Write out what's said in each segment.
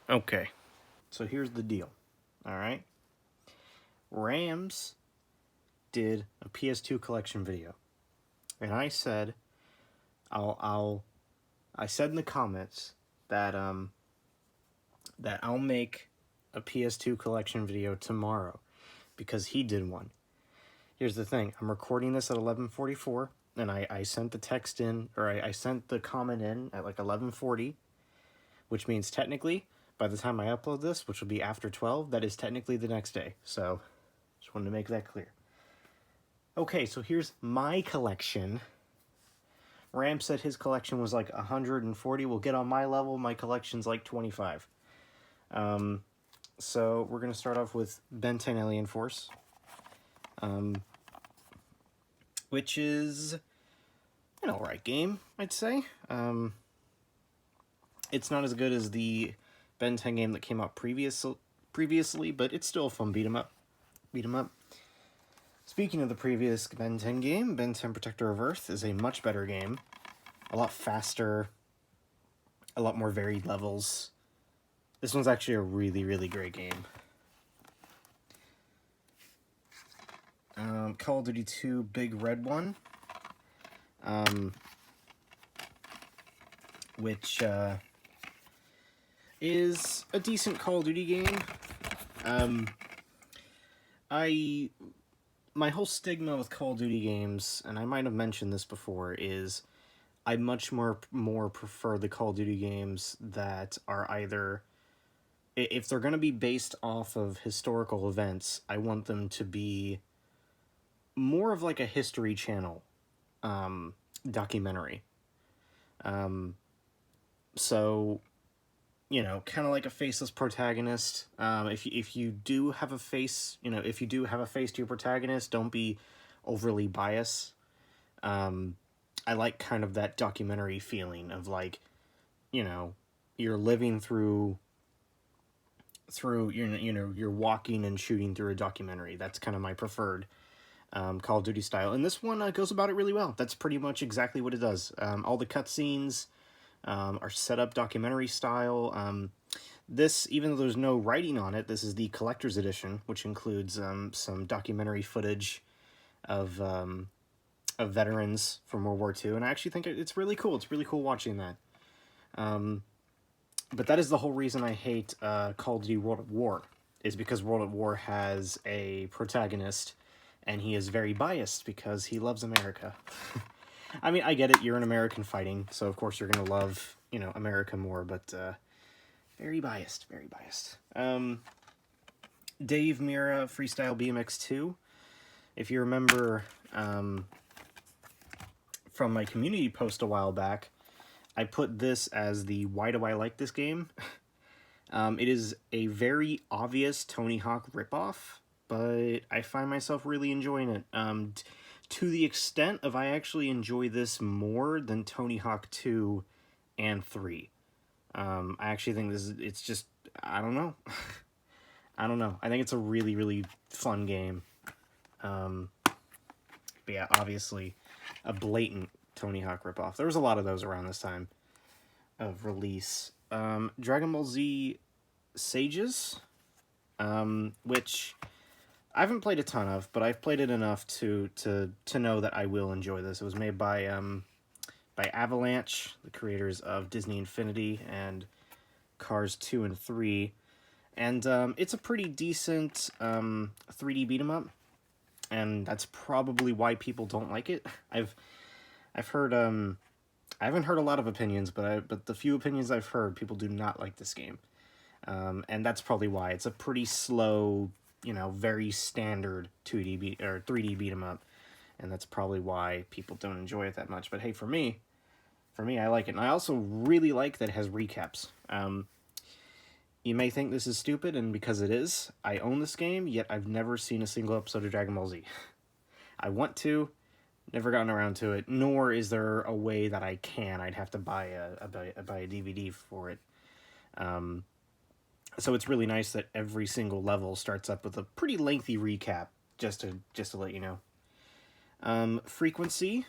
Okay, so here's the deal. All right, Rams did a PS2 collection video, and I said, I said in the comments that that I'll make a PS2 collection video tomorrow because he did one. Here's the thing: I'm recording this at 11:44, and I sent the text in, or I sent the comment in at like 11:40, which means technically by the time I upload this, which will be after 12, that is technically the next day. So just wanted to make that clear. Okay, so here's my collection. Ram said his collection was like 140. We'll get on my level. My collection's like 25. So we're going to start off with Ben 10 Alien Force, which is an alright game, I'd say. It's not as good as the Ben 10 game that came out previously, but it's still a fun beat 'em up. Speaking of the previous Ben 10 game, Ben 10 Protector of Earth is a much better game. A lot faster, a lot more varied levels. This one's actually a really, really great game. Call of Duty 2 Big Red One, which is a decent Call of Duty game. My whole stigma with Call of Duty games, and I might have mentioned this before, is I much more prefer the Call of Duty games that are either, if they're going to be based off of historical events, I want them to be more of like a History Channel documentary. So, you know, kind of like a faceless protagonist. If you do have a face, if you do have a face to your protagonist, don't be overly biased. I like kind of that documentary feeling of like, you're living through you're walking and shooting through a documentary. That's kind of my preferred Call of Duty style, and this one goes about it really well. That's pretty much exactly what it does. All the cutscenes are set up documentary style. This, even though there's no writing on it, this is the collector's edition, which includes some documentary footage of veterans from World War II, and I actually think it's really cool. It's really cool watching that. But that is the whole reason I hate Call of Duty World at War, is because World at War has a protagonist, and he is very biased because he loves America. I mean, I get it, you're an American fighting, so of course you're going to love, America more, but very biased, very biased. Dave Mira Freestyle BMX 2. If you remember from my community post a while back, I put this as the why do I like this game. It is a very obvious Tony Hawk ripoff, but I find myself really enjoying it. To the extent of I actually enjoy this more than Tony Hawk 2 and 3. I actually think it's just, I don't know. I don't know. I think it's a really, really fun game. But yeah, obviously a blatant Tony Hawk ripoff. There was a lot of those around this time of release. Dragon Ball Z Sages, which I haven't played a ton of, but I've played it enough to know that I will enjoy this. It was made by Avalanche, the creators of Disney Infinity and Cars 2 and 3. And it's a pretty decent 3D beat 'em up, and that's probably why people don't like it. I've heard I haven't heard a lot of opinions, but the few opinions I've heard, people do not like this game. And that's probably why. It's a pretty slow, very standard 2D or 3D beat 'em up, and that's probably why people don't enjoy it that much. But hey, for me, I like it, and I also really like that it has recaps. You may think this is stupid, and because it is, I own this game, yet I've never seen a single episode of Dragon Ball Z. I want to, never gotten around to it, nor is there a way that I can. I'd have to buy a DVD for it. So it's really nice that every single level starts up with a pretty lengthy recap, just to let you know. Frequency.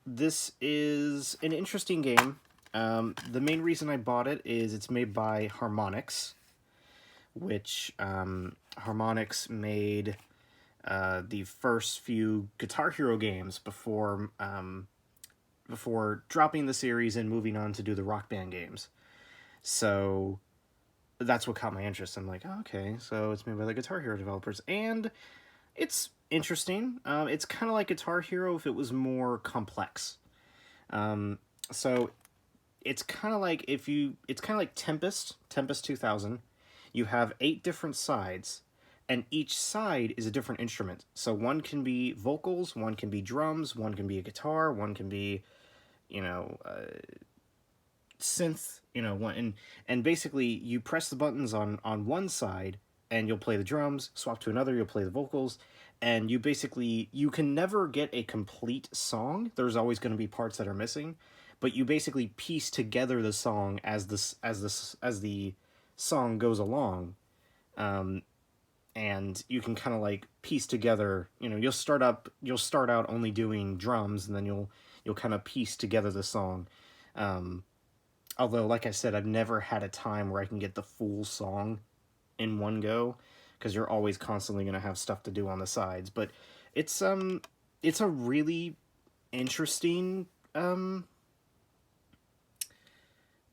This is an interesting game. The main reason I bought it is it's made by Harmonix, which Harmonix made the first few Guitar Hero games before dropping the series and moving on to do the Rock Band games. So that's what caught my interest. I'm like, oh, okay, so it's made by the Guitar Hero developers, and it's interesting. It's kind of like Guitar Hero if it was more complex. So it's kind of like it's kind of like Tempest 2000. You have 8 different sides, and each side is a different instrument. So one can be vocals, one can be drums, one can be a guitar, one can be, synth, and basically you press the buttons on one side and you'll play the drums, swap to another, you'll play the vocals, and you can never get a complete song. There's always going to be parts that are missing, but you basically piece together the song as the song goes along. And you can kind of like piece together, you'll start out only doing drums, and then you'll kind of piece together the song. Although, like I said, I've never had a time where I can get the full song in one go, because you're always constantly going to have stuff to do on the sides. But it's a really interesting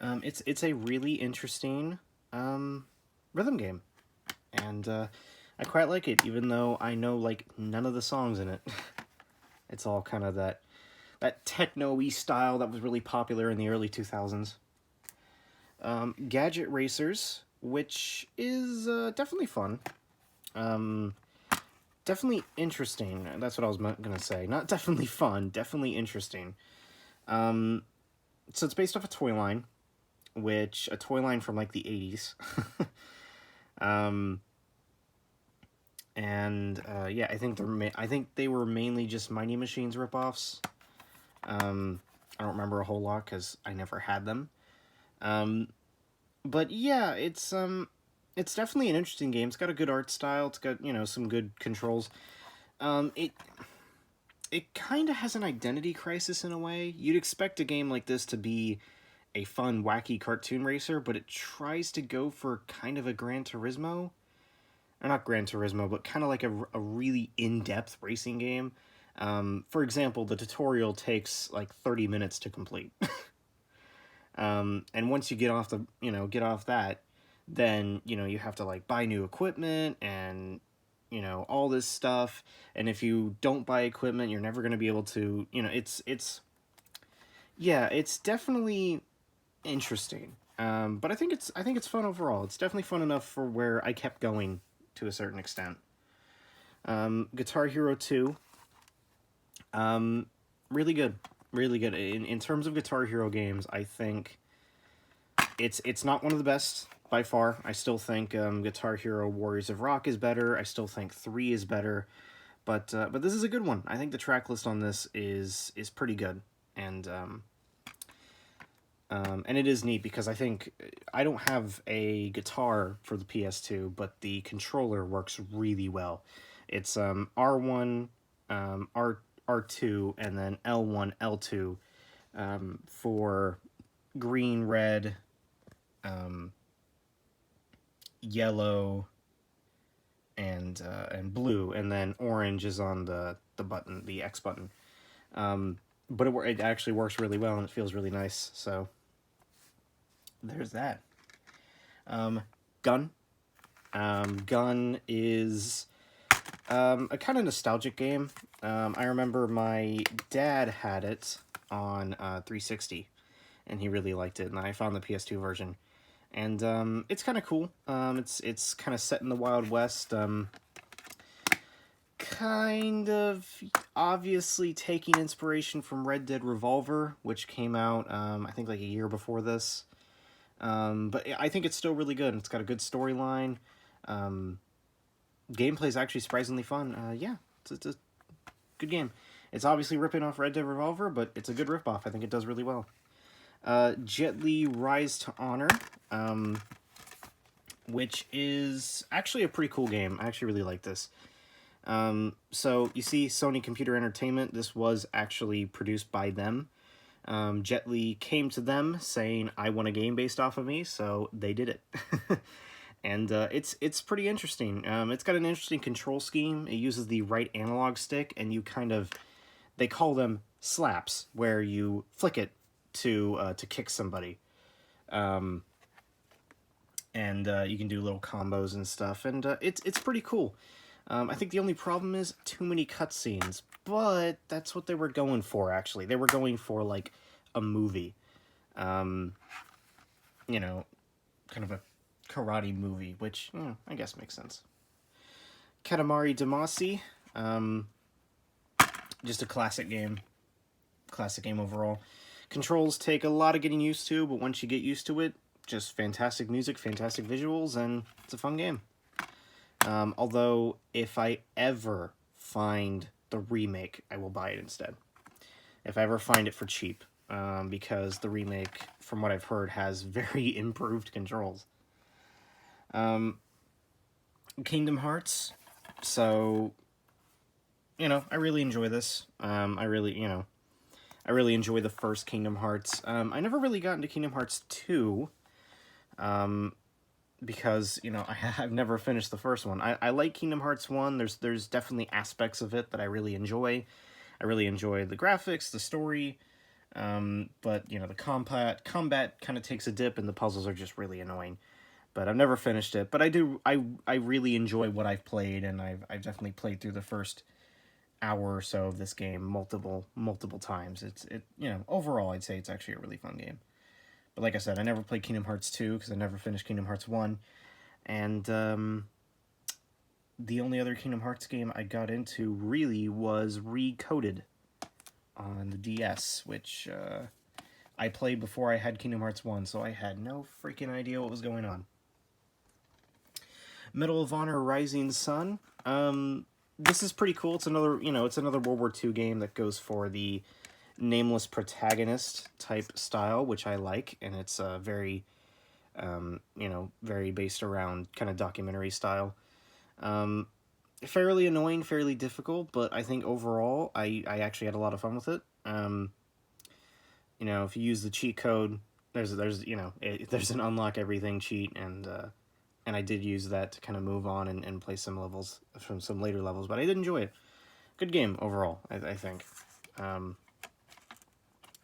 it's a really interesting rhythm game, and I quite like it, even though I know like none of the songs in it. It's all kind of that techno-y style that was really popular in the early 2000s. Gadget Racers, which is definitely fun. Definitely interesting. That's what I was going to say. Not definitely fun, definitely interesting. So it's based off a toy line, a toy line from like the 80s. Yeah, I think they were mainly just Mighty Machines ripoffs. I don't remember a whole lot because I never had them. But yeah, it's definitely an interesting game. It's got a good art style. It's got, some good controls. It kind of has an identity crisis in a way. You'd expect a game like this to be a fun, wacky cartoon racer, but it tries to go for kind of a Gran Turismo. Or not Gran Turismo, but kind of like a really in-depth racing game. For example, the tutorial takes like 30 minutes to complete. And once you get off that, then, you have to like buy new equipment and, all this stuff. And if you don't buy equipment, you're never going to be able to, it's definitely interesting. But I think it's fun overall. It's definitely fun enough for where I kept going to a certain extent. Guitar Hero 2, really good. Really good. In terms of Guitar Hero games, I think it's not one of the best by far. I still think Guitar Hero Warriors of Rock is better. I still think 3 is better. But this is a good one. I think the track list on this is pretty good. And it is neat because I think I don't have a guitar for the PS2, but the controller works really well. It's R1, R2, and then L1, L2 for green, red, yellow, and blue, and then orange is on the button, the X button. But it actually works really well, and it feels really nice, so there's that. Gun. Gun is a kind of nostalgic game. I remember my dad had it on 360, and he really liked it, and I found the PS2 version. And it's kind of cool. It's kind of set in the Wild West. Kind of obviously taking inspiration from Red Dead Revolver, which came out, I think, like a year before this. But I think it's still really good. It's got a good storyline. Gameplay is actually surprisingly fun. Yeah, it's a good game. It's obviously ripping off Red Dead Revolver, but it's a good ripoff. I think it does really well. Jet Li Rise to Honor, which is actually a pretty cool game. I actually really like this. So you see Sony Computer Entertainment, this was actually produced by them. Jet Li came to them saying, I want a game based off of me, so they did it. And it's pretty interesting. It's got an interesting control scheme. It uses the right analog stick, and you kind of, they call them slaps, where you flick it to kick somebody. And you can do little combos and stuff, and it's pretty cool. I think the only problem is too many cutscenes, but that's what they were going for, actually. They were going for, like, a movie. You know, kind of a karate movie, which, I guess makes sense. Katamari Damacy, just a classic game. Classic game overall. Controls take a lot of getting used to, but once you get used to it, just fantastic music, fantastic visuals, and it's a fun game. Although, if I ever find the remake, I will buy it instead. If I ever find it for cheap. Because the remake, from what I've heard, has very improved controls. Kingdom Hearts. So, I really enjoy this. I really enjoy the first Kingdom Hearts. I never really got into Kingdom Hearts 2. Because, I've never finished the first one. I like Kingdom Hearts 1. There's definitely aspects of it that I really enjoy. I really enjoy the graphics, the story, but, the combat kind of takes a dip, and the puzzles are just really annoying. But I've never finished it. But I really enjoy what I've played, and I've definitely played through the first hour or so of this game multiple times. Overall, I'd say it's actually a really fun game. But like I said, I never played Kingdom Hearts 2 because I never finished Kingdom Hearts 1. And the only other Kingdom Hearts game I got into really was Recoded on the DS, which I played before I had Kingdom Hearts 1, so I had no freaking idea what was going on. Medal of Honor Rising Sun. This is pretty cool. It's another World War II game that goes for the nameless protagonist type style, which I like, and it's very based around kind of documentary style. Fairly annoying, fairly difficult, but I think overall I actually had a lot of fun with it. If you use the cheat code, there's an unlock everything cheat, and I did use that to kind of move on and play some levels from some later levels, but I did enjoy it. Good game overall, I think.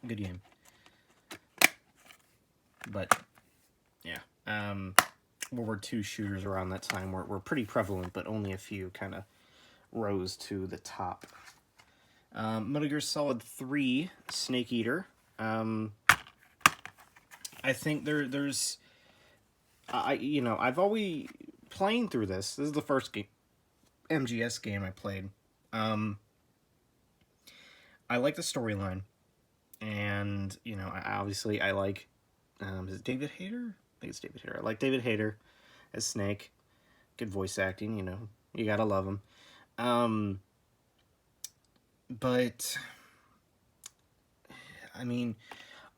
Good game. But, yeah. World War II shooters around that time were pretty prevalent, but only a few kind of rose to the top. Metal Gear Solid 3, Snake Eater. I think there's... I've always... Playing through this is the first MGS game I played. I like the storyline. And, I like, is it David Hayter? I think it's David Hayter. I like David Hayter as Snake. Good voice acting, you gotta love him. But,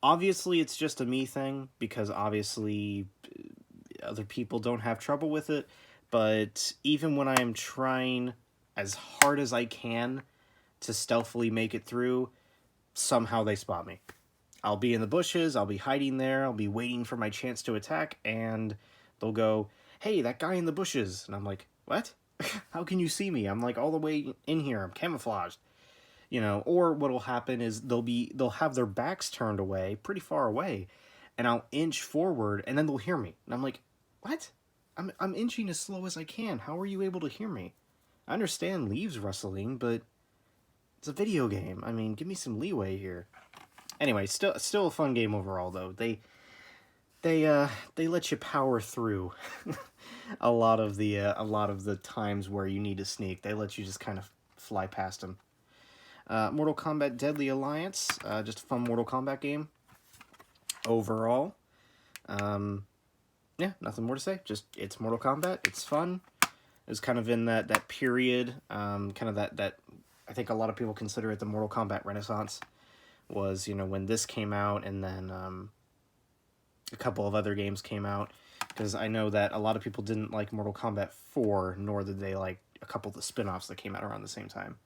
obviously it's just a me thing, because obviously other people don't have trouble with it, but even when I am trying as hard as I can to stealthily make it through, somehow they spot me. I'll be in the bushes, I'll be hiding there, I'll be waiting for my chance to attack, and they'll go, hey, that guy in the bushes. And I'm like, what? How can you see me? I'm like all the way in here, I'm camouflaged. Or what'll happen is they'll have their backs turned away, pretty far away, and I'll inch forward, and then they'll hear me. And I'm like, what? I'm inching as slow as I can. How are you able to hear me? I understand leaves rustling, but it's a video game. Give me some leeway here. Anyway, still a fun game overall, though. They let you power through a lot of the times where you need to sneak. They let you just kind of fly past them. Mortal Kombat Deadly Alliance, just a fun Mortal Kombat game overall. Yeah, nothing more to say. Just, it's Mortal Kombat. It's fun. It was kind of in that period, kind of that I think a lot of people consider it the Mortal Kombat Renaissance, was, when this came out, and then a couple of other games came out, because I know that a lot of people didn't like Mortal Kombat 4, nor did they like a couple of the spin-offs that came out around the same time.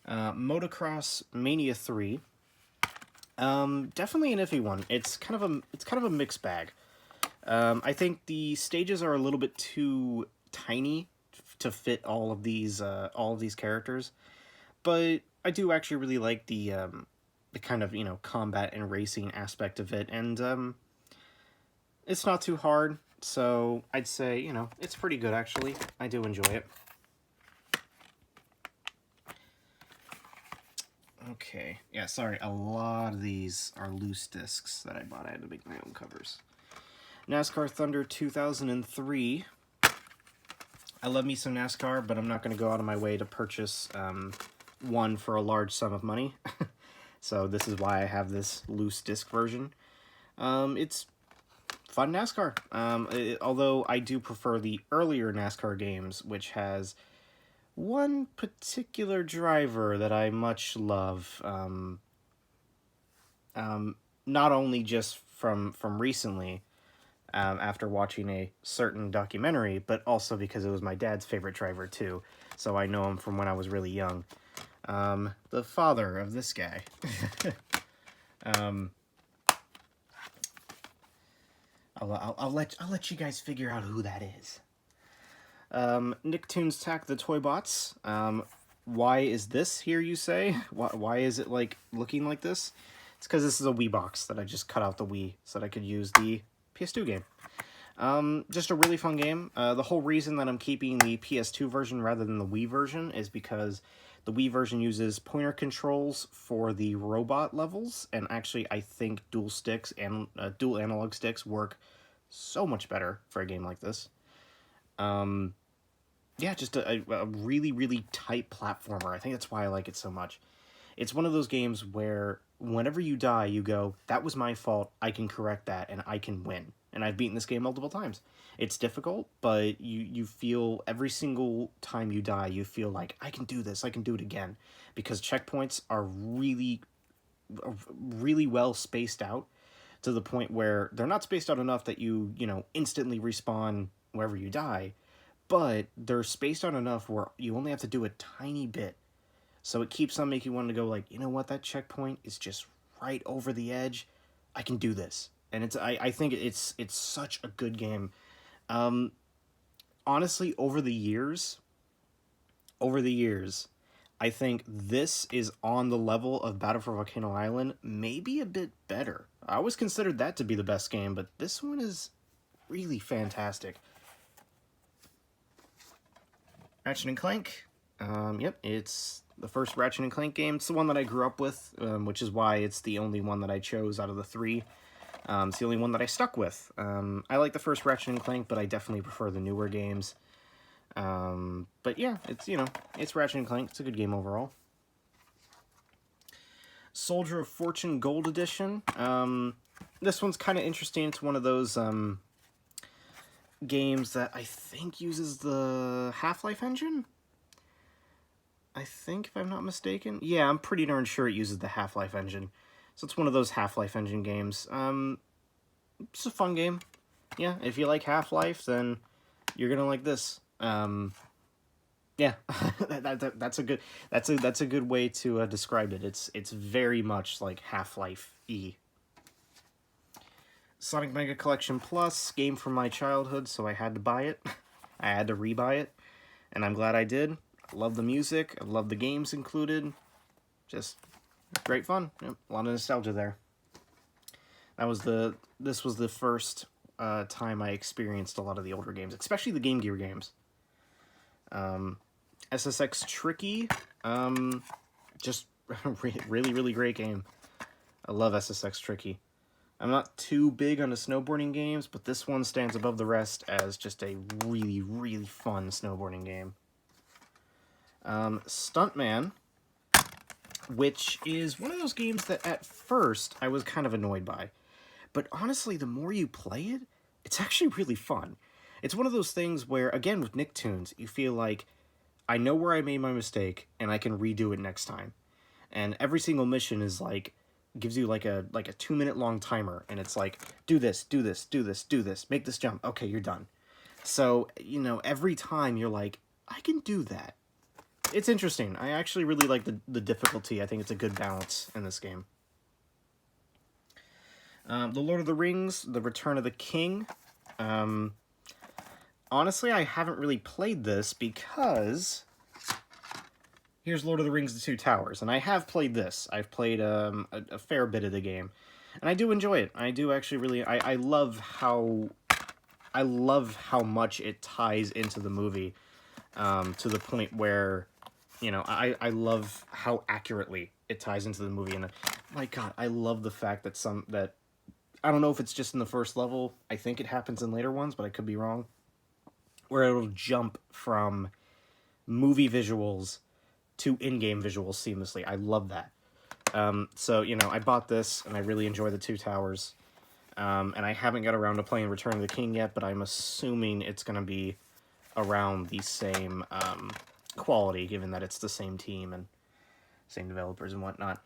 Motocross Mania 3. Definitely an iffy one. It's kind of a mixed bag. I think the stages are a little bit too tiny to fit all of these characters, but I do actually really like the kind of, combat and racing aspect of it, and it's not too hard, so I'd say, it's pretty good actually. I do enjoy it. Okay, yeah, sorry, a lot of these are loose discs that I bought. I had to make my own covers. NASCAR Thunder 2003. I love me some NASCAR, but I'm not going to go out of my way to purchase one for a large sum of money. So this is why I have this loose disc version. It's fun NASCAR. Although I do prefer the earlier NASCAR games, which has one particular driver that I much love. Not only just from recently, after watching a certain documentary, but also because it was my dad's favorite driver too. So I know him from when I was really young. The father of this guy. I'll let you guys figure out who that is. Nicktoons Tack the Toy Bots. Why is this here, you say? Why is it like looking like this? It's because this is a Wii box that I just cut out the Wii so that I could use the PS2 game. Just a really fun game. The whole reason that I'm keeping the PS2 version rather than the Wii version is because the Wii version uses pointer controls for the robot levels, and actually I think dual sticks and dual analog sticks work so much better for a game like this. Yeah, just a really, really tight platformer. I think that's why I like it so much. It's one of those games where whenever you die, you go, that was my fault, I can correct that, and I can win. And I've beaten this game multiple times. It's difficult, but you feel every single time you die, you feel like, I can do this, I can do it again. Because checkpoints are really, really well spaced out to the point where they're not spaced out enough that you instantly respawn wherever you die, but they're spaced out enough where you only have to do a tiny bit. So it keeps on making you want to go like, you know what, that checkpoint is just right over the edge. I can do this. And I think it's such a good game. Honestly, over the years, I think this is on the level of Battle for Volcano Island, maybe a bit better. I always considered that to be the best game, but this one is really fantastic. Ratchet & Clank. Yep, it's the first Ratchet & Clank game. It's the one that I grew up with, which is why it's the only one that I chose out of the three. It's the only one that I stuck with. I like the first Ratchet & Clank, but I definitely prefer the newer games. But yeah, it's Ratchet & Clank. It's a good game overall. Soldier of Fortune Gold Edition. This one's kind of interesting. It's one of those games that I think uses the Half-Life engine. I think, if I'm not mistaken. Yeah, I'm pretty darn sure it uses the Half-Life engine. So it's one of those Half-Life engine games. It's a fun game. Yeah, if you like Half-Life, then you're gonna like this. Yeah, that's a good way to describe it. It's very much like Half-Life-y. Sonic Mega Collection Plus, game from my childhood, so I had to buy it. I had to rebuy it, and I'm glad I did. I love the music, I love the games included. Just great fun. Yep, a lot of nostalgia there. This was the first time I experienced a lot of the older games, especially the Game Gear games. SSX Tricky, just really, really great game. I love SSX Tricky. I'm not too big on the snowboarding games, but this one stands above the rest as just a really, really fun snowboarding game. Stuntman, which is one of those games that at first I was kind of annoyed by. But honestly, the more you play it, it's actually really fun. It's one of those things where, again, with Nicktoons, you feel like, I know where I made my mistake, and I can redo it next time. And every single mission is like, gives you like a 2-minute long timer, and it's like, do this, do this, do this, do this, make this jump, okay, you're done. So, every time you're like, I can do that. It's interesting. I actually really like the difficulty. I think it's a good balance in this game. The Lord of the Rings, The Return of the King. Honestly, I haven't really played this because here's Lord of the Rings: The Two Towers, and I have played this. I've played a fair bit of the game, and I do enjoy it. I do actually really. I love how much it ties into the movie, to the point where, you know, I love how accurately it ties into the movie, and my God, I love the fact that I don't know if it's just in the first level. I think it happens in later ones, but I could be wrong. Where it'll jump from movie visuals to in-game visuals seamlessly. I love that. So, you know, I bought this, and I really enjoy the Two Towers. And I haven't got around to playing Return of the King yet, but I'm assuming it's going to be around the same quality, given that it's the same team and same developers and whatnot.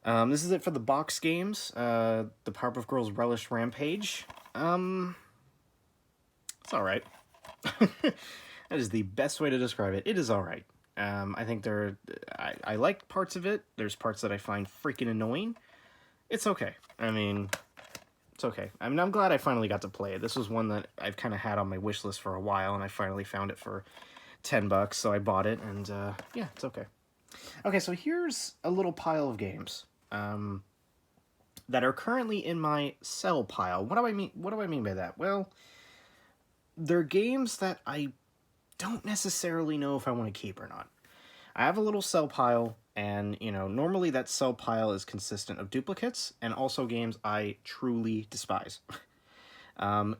This is it for the box games. The Powerpuff Girls Relish Rampage. It's alright. That is the best way to describe it. It is alright. I think I like parts of it. There's parts that I find freaking annoying. It's okay. I mean, it's okay. I mean, I'm glad I finally got to play it. This was one that I've kind of had on my wish list for a while, and I finally found it for $10, so I bought it, and yeah, it's okay. Okay, so here's a little pile of games that are currently in my sell pile. What do I mean? What do I mean by that? Well, they're games that I don't necessarily know if I want to keep or not. I have a little sell pile, and, you know, normally that sell pile is consistent of duplicates and also games I truly despise.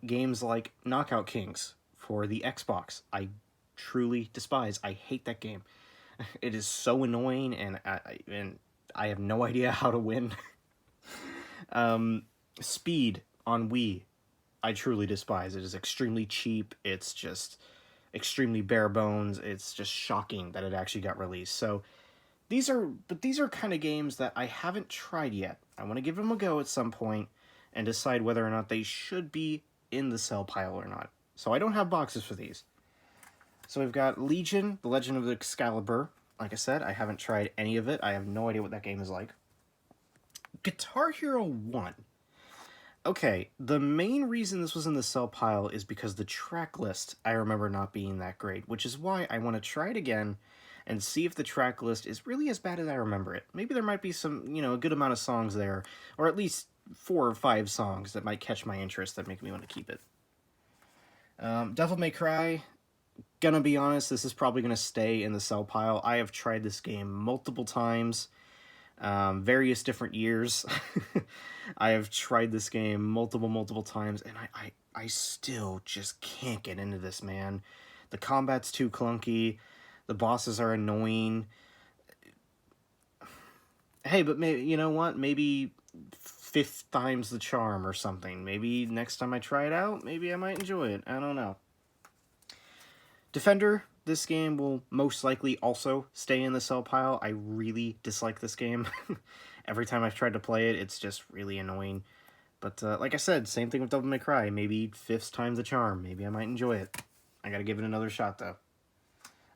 Games like Knockout Kings for the Xbox, I truly despise. I hate that game. It is so annoying, and I have no idea how to win. Speed on Wii, I truly despise. It is extremely cheap. It's just extremely bare bones. It's just shocking that it actually got released. So these are kind of games that I haven't tried yet. I want to give them a go at some point and decide whether or not they should be in the sell pile or not. So I don't have boxes for these. So we've got Legion, The Legend of the Excalibur. Like I said, I haven't tried any of it. I have no idea what that game is like. Guitar Hero 1. Okay, the main reason this was in the sell pile is because the track list I remember not being that great, which is why I want to try it again and see if the track list is really as bad as I remember it. Maybe there might be some, you know, a good amount of songs there, or at least 4 or 5 songs that might catch my interest that make me want to keep it. Devil May Cry, gonna be honest, this is probably gonna stay in the sell pile. I have tried this game multiple times. Various different years. I have tried this game multiple times, and I still just can't get into this, man. The combat's too clunky. The bosses are annoying. Hey, but maybe, you know what? Maybe 5th time's the charm or something. Maybe next time I try it out, maybe I might enjoy it. I don't know. Defender. This game will most likely also stay in the sell pile. I really dislike this game. Every time I've tried to play it, it's just really annoying. But like I said, same thing with Devil May Cry. Maybe 5th time's the charm. Maybe I might enjoy it. I gotta give it another shot, though.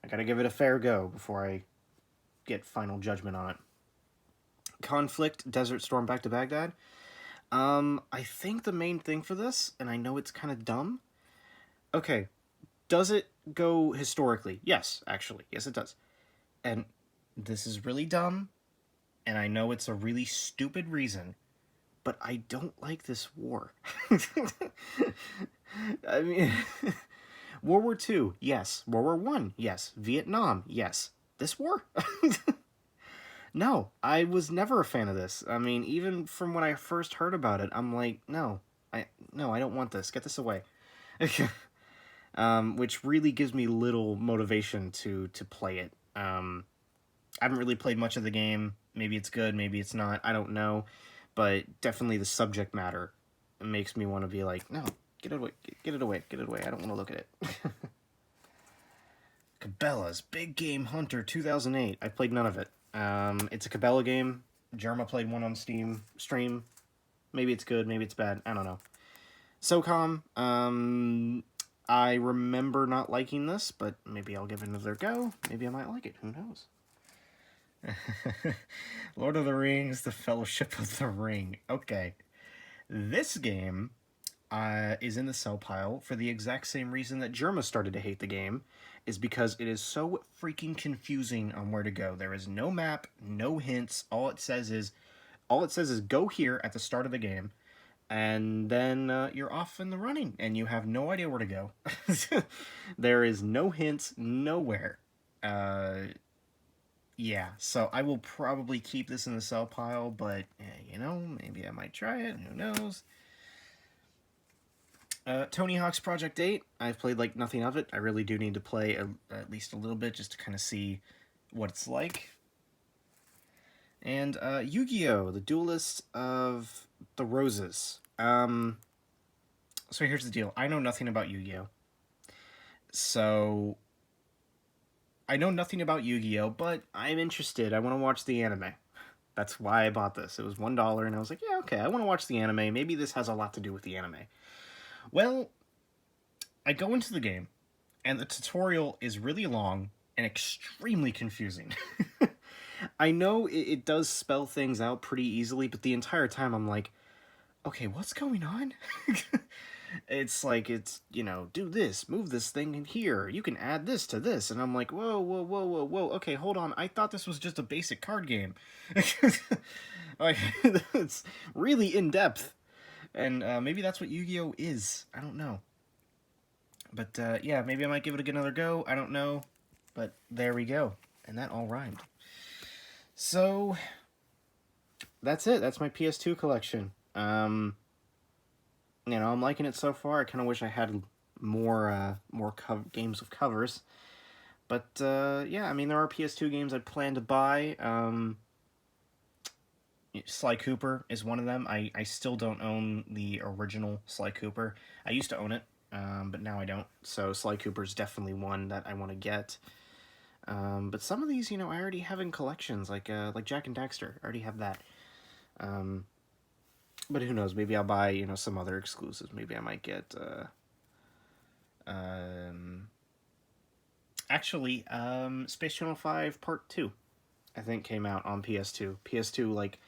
I gotta give it a fair go before I get final judgment on it. Conflict, Desert Storm Back to Baghdad. I think the main thing for this, and I know it's kind of dumb. Okay, does it go historically? Yes, actually. Yes, it does. And this is really dumb, and I know it's a really stupid reason, but I don't like this war. I mean, World War II, yes. World War I, yes. Vietnam, yes. This war? No, I was never a fan of this. I mean, even from when I first heard about it, I'm like, no, I don't want this. Get this away. Which really gives me little motivation to play it. I haven't really played much of the game. Maybe it's good, maybe it's not. I don't know. But definitely the subject matter makes me want to be like, no, get it away, get it away, get it away. I don't want to look at it. Cabela's Big Game Hunter 2008. I played none of it. It's a Cabela game. Jerma played one on Steam stream. Maybe it's good, maybe it's bad. I don't know. SOCOM. I remember not liking this, but maybe I'll give it another go. Maybe I might like it. Who knows? Lord of the Rings, The Fellowship of the Ring. Okay. This game is in the sell pile for the exact same reason that Germa started to hate the game, is because it is so freaking confusing on where to go. There is no map, no hints. All it says is go here at the start of the game, and then you're off in the running, and you have no idea where to go. There is no hints nowhere. Yeah, so I will probably keep this in the sell pile, but, you know, maybe I might try it. Who knows? Tony Hawk's Project 8, I've played like nothing of it. I really do need to play at least a little bit just to kind of see what it's like. And Yu-Gi-Oh! The Duelist of the Roses. So here's the deal. I know nothing about Yu-Gi-Oh! So I know nothing about Yu-Gi-Oh! But I'm interested. I want to watch the anime. That's why I bought this. It was $1, and I was like, yeah, okay, I want to watch the anime. Maybe this has a lot to do with the anime. Well, I go into the game, and the tutorial is really long and extremely confusing. I know it does spell things out pretty easily, but the entire time I'm like, okay, what's going on? It's like, you know, do this, move this thing in here, you can add this to this, and I'm like, whoa, whoa, whoa, whoa, whoa, okay, hold on, I thought this was just a basic card game. Like, it's really in-depth. And maybe that's what Yu-Gi-Oh! Is. I don't know. But yeah, maybe I might give it another go. I don't know. But there we go. And that all rhymed. So, that's it. That's my PS2 collection. You know, I'm liking it so far. I kind of wish I had more games with covers. But yeah, I mean, there are PS2 games I plan to buy. Sly Cooper is one of them. I still don't own the original Sly Cooper. I used to own it, but now I don't. So Sly Cooper's definitely one that I want to get. But some of these, you know, I already have in collections, like Jak and Daxter. I already have that. But who knows? Maybe I'll buy, you know, some other exclusives. Maybe I might get. Actually, Space Channel 5 Part 2, I think, came out on PS2. PS2, like,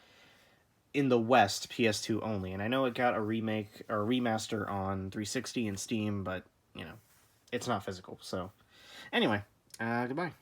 in the West, PS2 only. And I know it got a remake or a remaster on 360 and Steam, but, you know, it's not physical. So, anyway, goodbye.